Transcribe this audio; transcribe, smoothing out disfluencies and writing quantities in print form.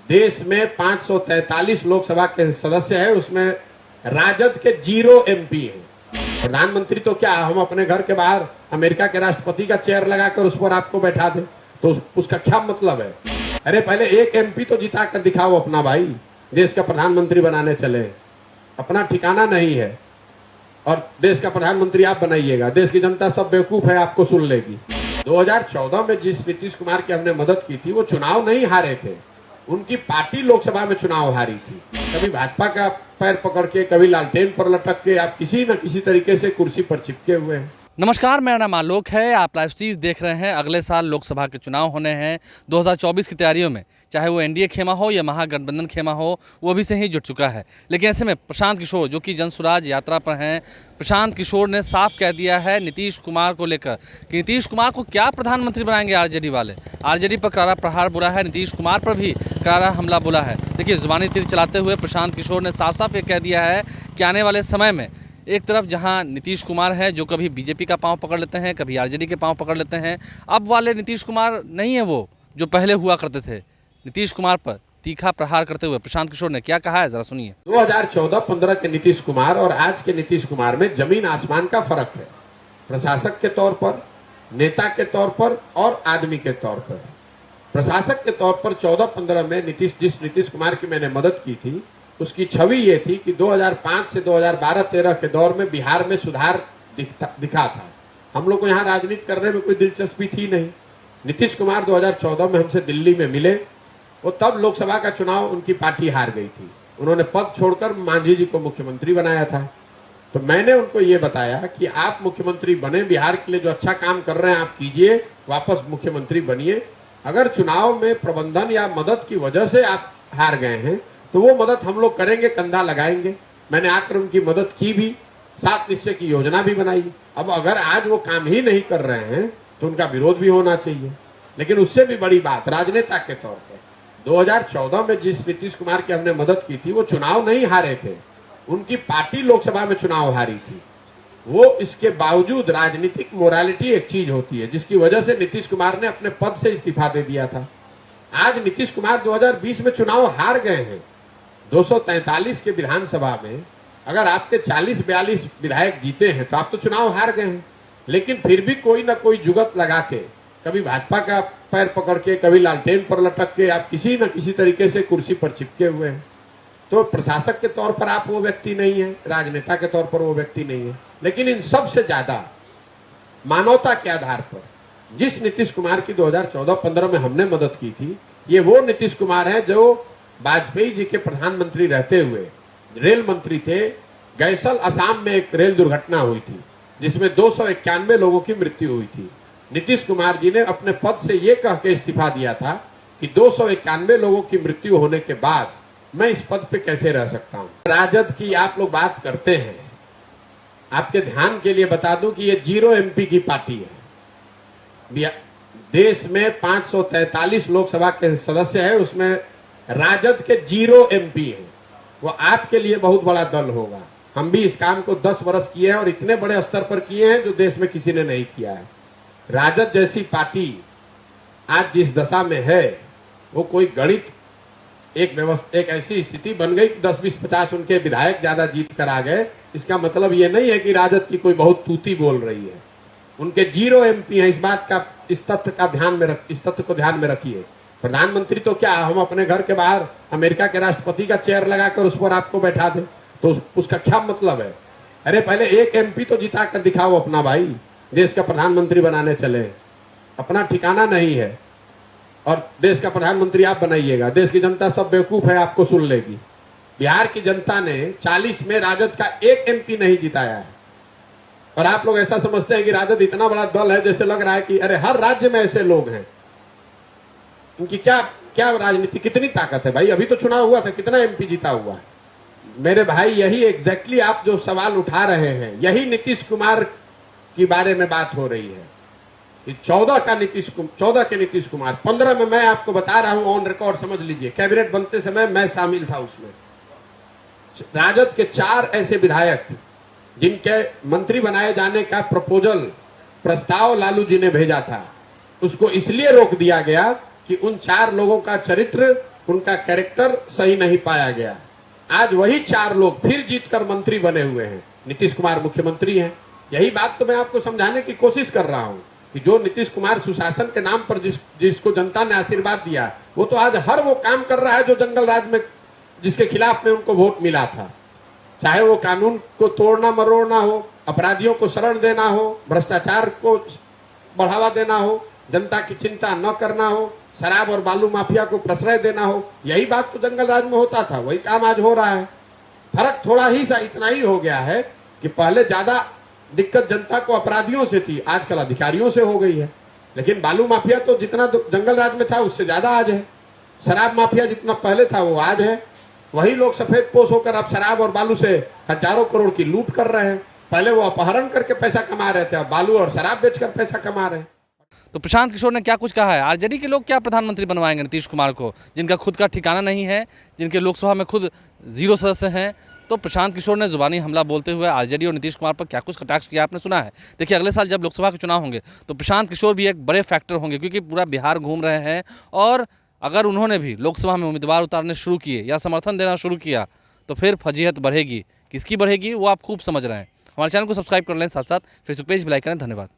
देश में 543 लोकसभा के सदस्य है, उसमें राजद के 0 MP हैं। प्रधानमंत्री तो क्या, हम अपने घर के बाहर अमेरिका के राष्ट्रपति का चेयर लगाकर उस पर आपको बैठा दें तो उसका क्या मतलब है? अरे पहले एक MP तो जिता कर दिखाओ अपना भाई, देश का प्रधानमंत्री बनाने चले। अपना ठिकाना नहीं है और देश का प्रधानमंत्री आप बनाइएगा, देश की जनता सब बेवकूफ है, आपको सुन लेगी। 2014 में जिस नीतीश कुमार की हमने मदद की थी वो चुनाव नहीं हारे थे, उनकी पार्टी लोकसभा में चुनाव हारी थी। कभी भाजपा का पैर पकड़ के, कभी लालटेन पर लटक के आप किसी न किसी तरीके से कुर्सी पर चिपके हुए हैं। नमस्कार, मेरा नाम आलोक है। आप लाइव स्ट्रीम देख रहे हैं। अगले साल लोकसभा के चुनाव होने हैं। 2024 की तैयारियों में चाहे वो एनडीए खेमा हो या महागठबंधन खेमा हो, वो अभी से ही जुट चुका है। लेकिन ऐसे में प्रशांत किशोर जो कि जनसुराज यात्रा पर हैं, प्रशांत किशोर ने साफ कह दिया है नीतीश कुमार को लेकर कि नीतीश कुमार को क्या प्रधानमंत्री बनाएंगे आरजेडी वाले। आरजेडी पर करारा प्रहार बोला है, नीतीश कुमार पर भी करारा हमला बोला है। देखिए, जुबानी तीर चलाते हुए प्रशांत किशोर ने साफ साफ ये कह दिया है कि आने वाले समय में एक तरफ जहां नीतीश कुमार हैं जो कभी बीजेपी का पांव पकड़ लेते हैं, कभी आरजेडी के पांव पकड़ लेते हैं, अब वाले नीतीश कुमार नहीं है वो जो पहले हुआ करते थे। नीतीश कुमार पर तीखा प्रहार करते हुए प्रशांत किशोर ने क्या कहा है, जरा सुनिए। 2014-15 के नीतीश कुमार और आज के नीतीश कुमार में जमीन आसमान का फर्क है, प्रशासक के तौर पर, नेता के तौर पर और आदमी के तौर पर। प्रशासक के तौर पर 14-15 में जिस नीतीश कुमार की मैंने मदद की थी, उसकी छवि ये थी कि 2005 से 2012-13 के दौर में बिहार में सुधार दिखा था। हम लोग को यहाँ राजनीति करने में कोई दिलचस्पी थी नहीं। नीतीश कुमार 2014 में हमसे दिल्ली में मिले, वो तब लोकसभा का चुनाव उनकी पार्टी हार गई थी। उन्होंने पद छोड़कर मांझी जी को मुख्यमंत्री बनाया था। तो मैंने उनको ये बताया कि आप मुख्यमंत्री बने, बिहार के लिए जो अच्छा काम कर रहे हैं आप कीजिए, वापस मुख्यमंत्री बनिए। अगर चुनाव में प्रबंधन या मदद की वजह से आप हार गए हैं तो वो मदद हम लोग करेंगे, कंधा लगाएंगे। मैंने आकर उनकी मदद की भी, 7 निश्चय की योजना भी बनाई। अब अगर आज वो काम ही नहीं कर रहे हैं तो उनका विरोध भी होना चाहिए। लेकिन उससे भी बड़ी बात, राजनेता के तौर पर 2014 में जिस नीतीश कुमार की हमने मदद की थी वो चुनाव नहीं हारे थे, उनकी पार्टी लोकसभा में चुनाव हारी थी। वो इसके बावजूद, राजनीतिक मोरालिटी एक चीज होती है जिसकी वजह से नीतीश कुमार ने अपने पद से इस्तीफा दे दिया था। आज नीतीश कुमार 2020 में चुनाव हार गए हैं। 243 के विधानसभा में अगर आपके 40-42 विधायक जीते हैं तो आप तो चुनाव हार गए हैं। लेकिन फिर भी कोई ना कोई जुगत लगा के, कभी भाजपा का पैर पकड़ के, कभी लालटेन पर लटक के आप किसी न किसी तरीके से कुर्सी पर चिपके हुए हैं। तो प्रशासक के तौर पर आप वो व्यक्ति नहीं है, राजनेता के तौर पर वो व्यक्ति नहीं है। लेकिन इन सबसे ज्यादा मानवता के आधार पर जिस नीतीश कुमार की 2014-15 में हमने मदद की थी, ये वो नीतीश कुमार है जो वाजपेयी जी के प्रधानमंत्री रहते हुए रेल मंत्री थे। गैसल असम में एक रेल दुर्घटना हुई थी जिसमें 291 लोगों की मृत्यु हुई थी। नीतीश कुमार जी ने अपने पद से ये कह के इस्तीफा दिया था कि 291 लोगों की मृत्यु होने के बाद मैं इस पद पे कैसे रह सकता हूं। राजद की आप लोग बात करते हैं, आपके ध्यान के लिए बता दूं कि ये 0 MP की पार्टी है। देश में 543 लोकसभा के सदस्य है, उसमें राजद के 0 MP हैं। वो आपके लिए बहुत बड़ा दल होगा। हम भी इस काम को 10 वर्ष किए हैं और इतने बड़े स्तर पर किए हैं जो देश में किसी ने नहीं किया है। राजद जैसी पार्टी आज जिस दशा में है, वो कोई गणित, एक ऐसी स्थिति बन गई कि 10, 20, 50 उनके विधायक ज्यादा जीत कर आ गए। इसका मतलब ये नहीं है कि राजद की कोई बहुत तूती बोल रही है। उनके 0 MP हैं। इस तथ्य को ध्यान में रखिए। प्रधानमंत्री तो क्या, हम अपने घर के बाहर अमेरिका के राष्ट्रपति का चेयर लगाकर उस पर आपको बैठा दें तो उसका क्या मतलब है? अरे पहले एक MP तो जिता कर दिखाओ अपना भाई, देश का प्रधानमंत्री बनाने चले। अपना ठिकाना नहीं है और देश का प्रधानमंत्री आप बनाइएगा, देश की जनता सब बेवकूफ है, आपको सुन लेगी। बिहार की जनता ने 40 में राजद का एक MP नहीं जिताया है और आप लोग ऐसा समझते हैं कि राजद इतना बड़ा दल है, जैसे लग रहा है कि अरे हर राज्य में ऐसे लोग हैं। उनकी क्या राजनीति, कितनी ताकत है भाई? अभी तो चुनाव हुआ था, कितना MP जीता हुआ है? मेरे भाई, यही एग्जैक्टली आप जो सवाल उठा रहे हैं, यही नीतीश कुमार के बारे में बात हो रही है। 14 के नीतीश कुमार, 15 में मैं आपको बता रहा हूं ऑन रिकॉर्ड, समझ लीजिए। कैबिनेट बनते समय मैं शामिल था उसमें। राजद के 4 ऐसे विधायक जिनके मंत्री बनाए जाने का प्रस्ताव लालू जी ने भेजा था, उसको इसलिए रोक दिया गया कि उन 4 लोगों का चरित्र उनका कैरेक्टर सही नहीं पाया गया। आज वही 4 लोग फिर जीतकर मंत्री बने हुए हैं। नीतीश कुमार मुख्यमंत्री हैं। यही बात तो मैं आपको समझाने की कोशिश कर रहा हूं कि जो नीतीश कुमार सुशासन के नाम पर जिसको जनता ने आशीर्वाद दिया, वो तो आज हर वो काम कर रहा है जो जंगल राज में जिसके खिलाफ में उनको वोट मिला था। चाहे वो कानून को तोड़ना मरोड़ना हो, अपराधियों को शरण देना हो, भ्रष्टाचार को बढ़ावा देना हो, जनता की चिंता न करना हो, शराब और बालू माफिया को प्रश्रय देना हो, यही बात तो जंगल राज में होता था, वही काम आज हो रहा है। फर्क थोड़ा ही सा इतना ही हो गया है कि पहले ज्यादा दिक्कत जनता को अपराधियों से थी, आजकल अधिकारियों से हो गई है। लेकिन बालू माफिया तो जितना जंगल राज में था उससे ज्यादा आज है। शराब माफिया जितना पहले था वो आज है। वही लोग सफेद पोश होकर अब शराब और बालू से हजारों करोड़ की लूट कर रहे हैं। पहले वो अपहरण करके पैसा कमा रहे थे, अब बालू और शराब बेचकर पैसा कमा रहे हैं। तो प्रशांत किशोर ने क्या कुछ कहा है? आरजेडी के लोग क्या प्रधानमंत्री बनवाएंगे नीतीश कुमार को, जिनका खुद का ठिकाना नहीं है, जिनके लोकसभा में खुद 0 सदस्य हैं? तो प्रशांत किशोर ने जुबानी हमला बोलते हुए आरजेडी और नीतीश कुमार पर क्या कुछ कटाक्ष किया आपने सुना है। देखिए, अगले साल जब लोकसभा के चुनाव होंगे तो प्रशांत किशोर भी एक बड़े फैक्टर होंगे, क्योंकि पूरा बिहार घूम रहे हैं। और अगर उन्होंने भी लोकसभा में उम्मीदवार उतारने शुरू किए या समर्थन देना शुरू किया तो फिर फजीहत बढ़ेगी। किसकी बढ़ेगी वो आप खूब समझ रहे हैं। हमारे चैनल को सब्सक्राइब कर लें, साथ साथ फेसबुक पेज भी लाइक करें। धन्यवाद।